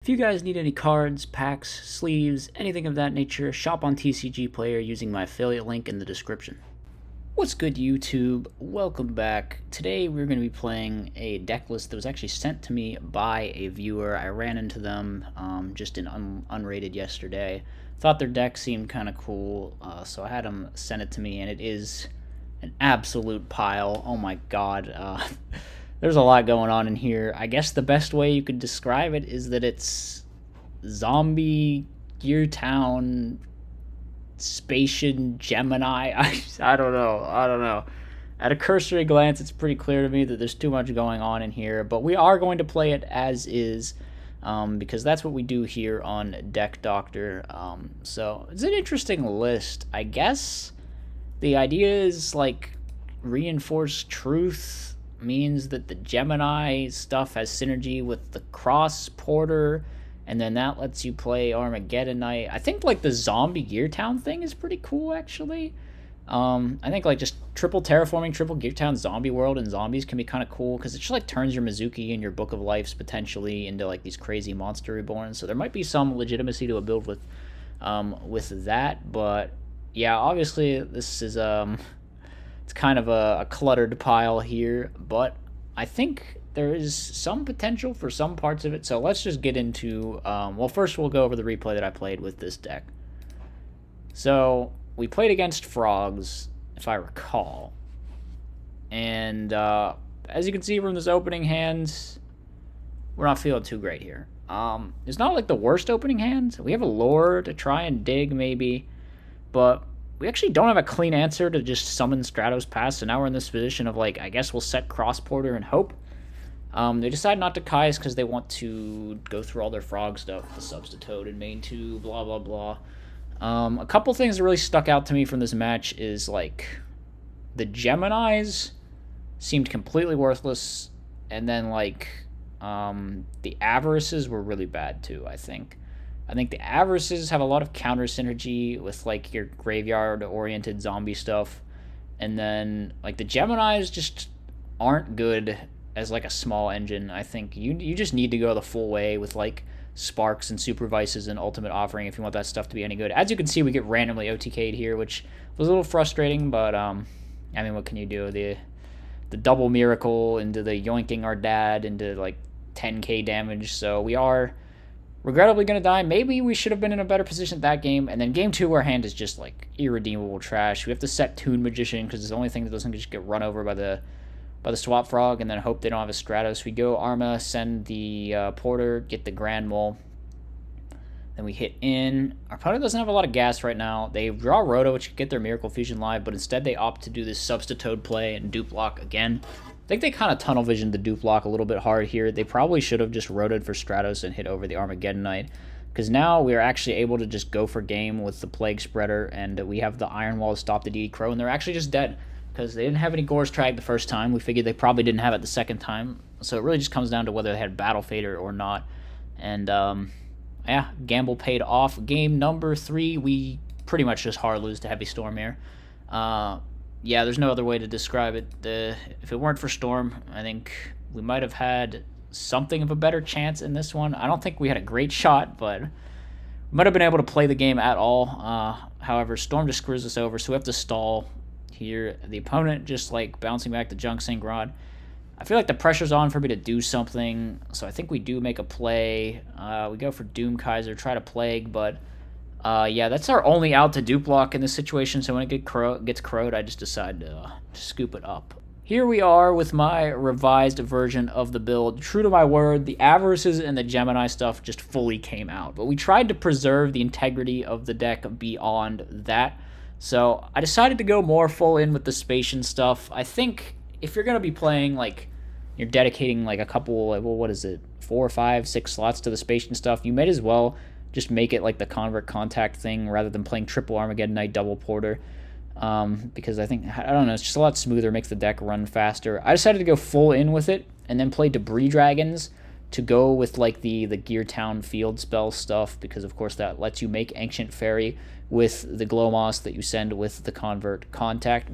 If you guys need any cards, packs, sleeves, anything of that nature, shop on TCG Player using my affiliate link in the description. What's good, YouTube? Welcome back. Today we're going to be playing a deck list that was actually sent to me by a viewer. I ran into them just in unrated yesterday. Thought their deck seemed kind of cool, so I had them send it to me, and it is an absolute pile. Oh my god. There's a lot going on in here. I guess the best way you could describe it is that it's zombie, Gear Town, Spatian, Gemini. I don't know. At a cursory glance, it's pretty clear to me that there's too much going on in here, but we are going to play it as is, because that's what we do here on Deck Doctor. So it's an interesting list. I guess the idea is like reinforced truth means that the Gemini stuff has synergy with the Cross Porter, and then that lets you play Armageddon Knight. I think like the zombie Gear Town thing is pretty cool, actually. I think like just triple terraforming, triple Gear Town zombie world and zombies can be kind of cool, because it just like turns your Mizuki and your Book of Lives potentially into like these crazy monster reborn. So there might be some legitimacy to a build with that. But yeah, obviously this is it's kind of a cluttered pile here, but I think there is some potential for some parts of it. So let's just get into, well, first we'll go over the replay that I played with this deck. So we played against frogs, if I recall. And as you can see from this opening hand, we're not feeling too great here. It's not like the worst opening hand. We have a lure to try and dig maybe, but we actually don't have a clean answer to just summon Stratos Pass, so now we're in this position of, like, I guess we'll set Cross Porter and hope. They decide not to Kai's because they want to go through all their frog stuff, the Substitute and main 2, blah, blah, blah. A couple things that really stuck out to me from this match is, like, the Geminis seemed completely worthless, and then, like, the Avarices were really bad, too, I think. I think the Avarices have a lot of counter synergy with, like, your graveyard-oriented zombie stuff. And then, like, the Geminis just aren't good as, like, a small engine. I think you just need to go the full way with, like, Sparks and Super Vices and Ultimate Offering if you want that stuff to be any good. As you can see, we get randomly OTK'd here, which was a little frustrating, but, I mean, what can you do? The double miracle into the yoinking our dad into, like, 10k damage, so we are regrettably going to die. Maybe we should have been in a better position that game. And then game 2, our hand is just, like, irredeemable trash. We have to set Toon Magician because it's the only thing that doesn't just get run over by the Swap Frog, and then hope they don't have a Stratos. We go Arma, send the Porter, get the Grand Mole. Then we hit in. Our opponent doesn't have a lot of gas right now. They draw Roto, which could get their Miracle Fusion live, but instead they opt to do this Substitute play and dupe block again. I think they kind of tunnel visioned the dupe block a little bit hard here. They probably should have just rotated for Stratos and hit over the Armageddon Knight, because now we are actually able to just go for game with the Plague Spreader, and we have the Iron Wall to stop the DD Crow, and they're actually just dead, because they didn't have any Gore's Trag the first time. We figured they probably didn't have it the second time, so it really just comes down to whether they had Battle Fader or not. And, yeah, gamble paid off. Game number 3, we pretty much just hard lose to Heavy Storm here. Yeah, there's no other way to describe it. If it weren't for Storm, I think we might have had something of a better chance in this one. I don't think we had a great shot, but we might have been able to play the game at all. However, Storm just screws us over, so we have to stall here. The opponent just, like, bouncing back to Junk Sync Rod. I feel like the pressure's on for me to do something, so I think we do make a play. We go for Doom Kaiser, try to Plague, but yeah, that's our only out to dupe block in this situation, so when it gets crowed, I just decide to scoop it up. Here we are with my revised version of the build. True to my word, the Avarices and the Gemini stuff just fully came out, but we tried to preserve the integrity of the deck beyond that, so I decided to go more full in with the Spatian stuff. I think if you're going to be playing, like, you're dedicating, like, a couple, like, well, what is it, 4, 5, 6 slots to the Spatian stuff, you might as well just make it like the Convert Contact thing rather than playing triple Armageddon Knight, double Porter. Because I think, I don't know, it's just a lot smoother, makes the deck run faster. I decided to go full in with it and then play Debris Dragons to go with, like, the Gear Town field spell stuff, because of course that lets you make Ancient Fairy with the Glow Moss that you send with the Convert Contact.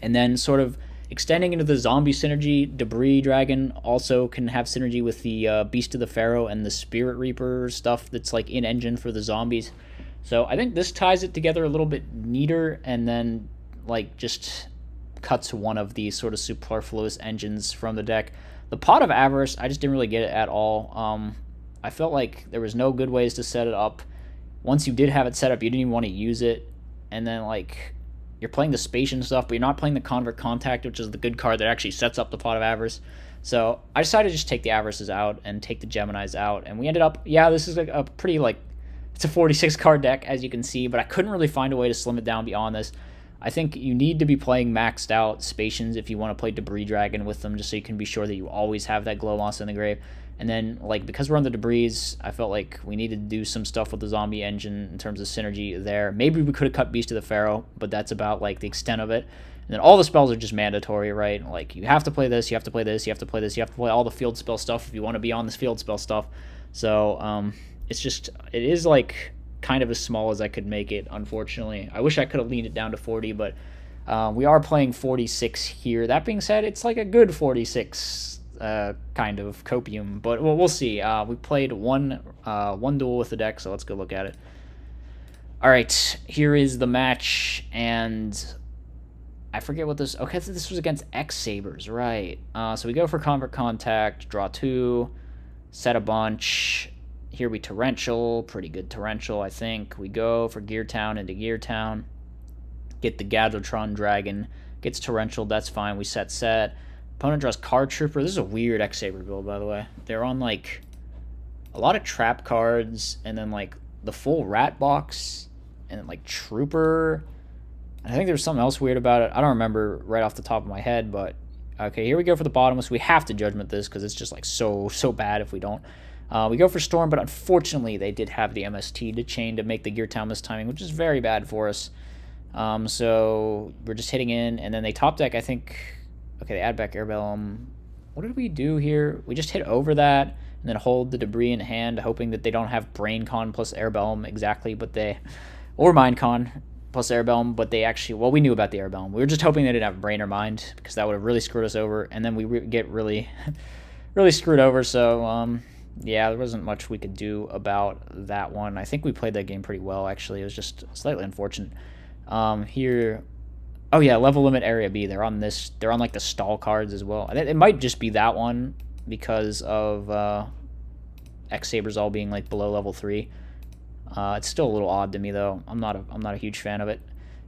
And then sort of extending into the zombie synergy, Debris Dragon also can have synergy with the Beast of the Pharaoh and the Spirit Reaper stuff that's like in engine for the zombies. So I think this ties it together a little bit neater, and then like just cuts one of these sort of superfluous engines from the deck. The Pot of Avarice, I just didn't really get it at all. I felt like there was no good ways to set it up. Once you did have it set up, you didn't even want to use it. And then, like, you're playing the Spatian stuff, but you're not playing the Convert Contact, which is the good card that actually sets up the Pot of Avarice. So I decided to just take the Avarices out and take the Geminis out. And we ended up, yeah, this is like a pretty, like, it's a 46 card deck, as you can see, but I couldn't really find a way to slim it down beyond this. I think you need to be playing maxed out Spatians if you want to play Debris Dragon with them, just so you can be sure that you always have that Glow Moss in the grave. And then, like, because we're on the Debris, I felt like we needed to do some stuff with the zombie engine in terms of synergy there. Maybe we could have cut Beast of the Pharaoh, but that's about, like, the extent of it. And then all the spells are just mandatory, right? Like, you have to play this, you have to play this, you have to play this, you have to play all the field spell stuff if you want to be on this field spell stuff. So, it's just, it is, like, kind of as small as I could make it, unfortunately. I wish I could have leaned it down to 40, but we are playing 46 here. That being said, it's like a good 46 kind of copium, but we'll see. We played one duel with the deck, so let's go look at it. All right, here is the match, and I forget what this. Okay, so this was against X Sabers, right? So we go for Convert Contact, draw 2, set a bunch. Here we Torrential, pretty good Torrential, I think. We go for Gear Town into Gear Town, get the Gadgetron Dragon, gets Torrential, that's fine. We set. Opponent draws Card Trooper. This is a weird X-Saber build, by the way. They're on, like, a lot of trap cards, and then, like, the full Rat Box, and then, like, Trooper. I think there's something else weird about it. I don't remember right off the top of my head, but... Okay, here we go for the Bottomless. We have to Judgment this, because it's just, like, so bad if we don't. We go for Storm, but unfortunately, they did have the MST to chain to make the Gear Town mistiming, which is very bad for us. So we're just hitting in, and then they top deck, I think... Okay, they add back Airbellum. What did we do here? We just hit over that and then hold the Debris in hand, hoping that they don't have Brain Con plus Airbellum exactly, but they... Or Mind Con plus Airbellum, but they actually... Well, we knew about the Airbellum. We were just hoping they didn't have Brain or Mind, because that would have really screwed us over, and then we get really, really screwed over, so... Yeah, there wasn't much we could do about that one. I think we played that game pretty well, actually. It was just slightly unfortunate. Here... Oh yeah, level limit area B. They're on this. They're on like the stall cards as well. It might just be that one because of X Sabers all being like below level 3. It's still a little odd to me though. I'm not a huge fan of it.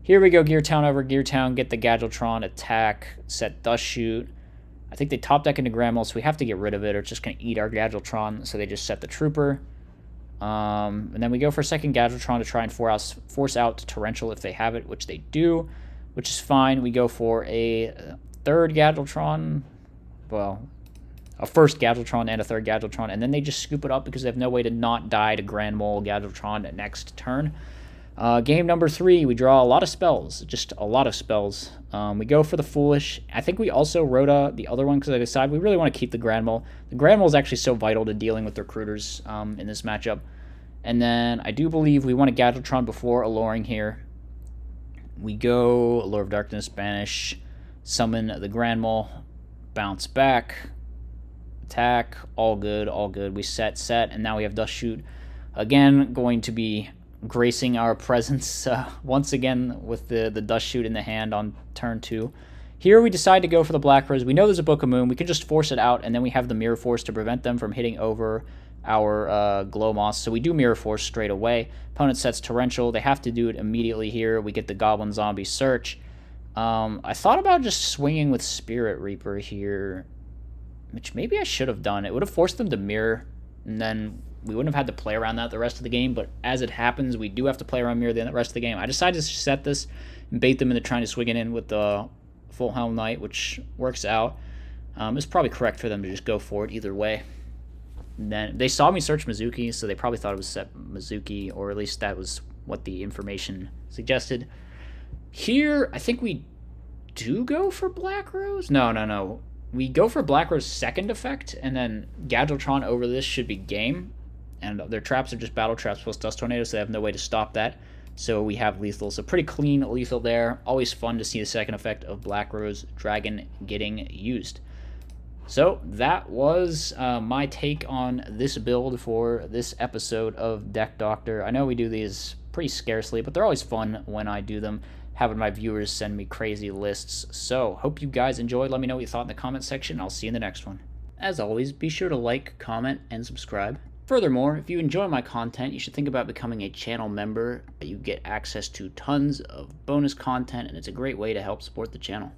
Here we go, Gear Town over Gear Town. Get the Gadgetron, attack, set Dust Shoot. I think they top deck into Grandmal, so we have to get rid of it, or it's just gonna eat our Gadgetron. So they just set the Trooper. And then we go for a second Gadgetron to try and force out Torrential if they have it, which they do. Which is fine. We go for a third Gadgetron. Well, a first Gadgetron and a third Gadgetron. And then they just scoop it up because they have no way to not die to Grand Mole Gadgetron next turn. Game number 3, we draw a lot of spells. Just a lot of spells. We go for the Foolish. I think we also Rhoda the other one because I decided we really want to keep the Grand Mole. The Grand Mole is actually so vital to dealing with recruiters in this matchup. And then I do believe we want a Gadgetron before Alluring here. We go Allure of Darkness, banish, summon the Grand Mole, bounce back, attack, all good, all good. We set, and now we have Dust Shoot. Again, going to be gracing our presence once again with the Dust Shoot in the hand on turn 2. Here we decide to go for the Black Rose. We know there's a Book of Moon. We can just force it out, and then we have the Mirror Force to prevent them from hitting over our Glow Moss. So we do Mirror Force straight away. Opponent sets Torrential. They have to do it immediately here. We get the Goblin Zombie Search. I thought about just swinging with Spirit Reaper here, which maybe I should have done. It would have forced them to mirror, and then we wouldn't have had to play around that the rest of the game, but as it happens, we do have to play around mirror the rest of the game. I decided to set this and bait them into trying to swing it in with the Full Helm Knight, which works out. It's probably correct for them to just go for it either way. And then they saw me search Mizuki, so they probably thought it was set Mizuki, or at least that was what the information suggested. Here, I think we do go for Black Rose? No. We go for Black Rose's second effect, and then Gadgetron over this should be game. And their traps are just Battle Traps plus Dust Tornado, so they have no way to stop that. So we have lethal. So pretty clean lethal there. Always fun to see the second effect of Black Rose Dragon getting used. So that was my take on this build for this episode of Deck Doctor. I know we do these pretty scarcely, but they're always fun when I do them, having my viewers send me crazy lists. So hope you guys enjoyed. Let me know what you thought in the comment section. I'll see you in the next one. As always, be sure to like, comment, and subscribe. Furthermore, if you enjoy my content, you should think about becoming a channel member. You get access to tons of bonus content, and it's a great way to help support the channel.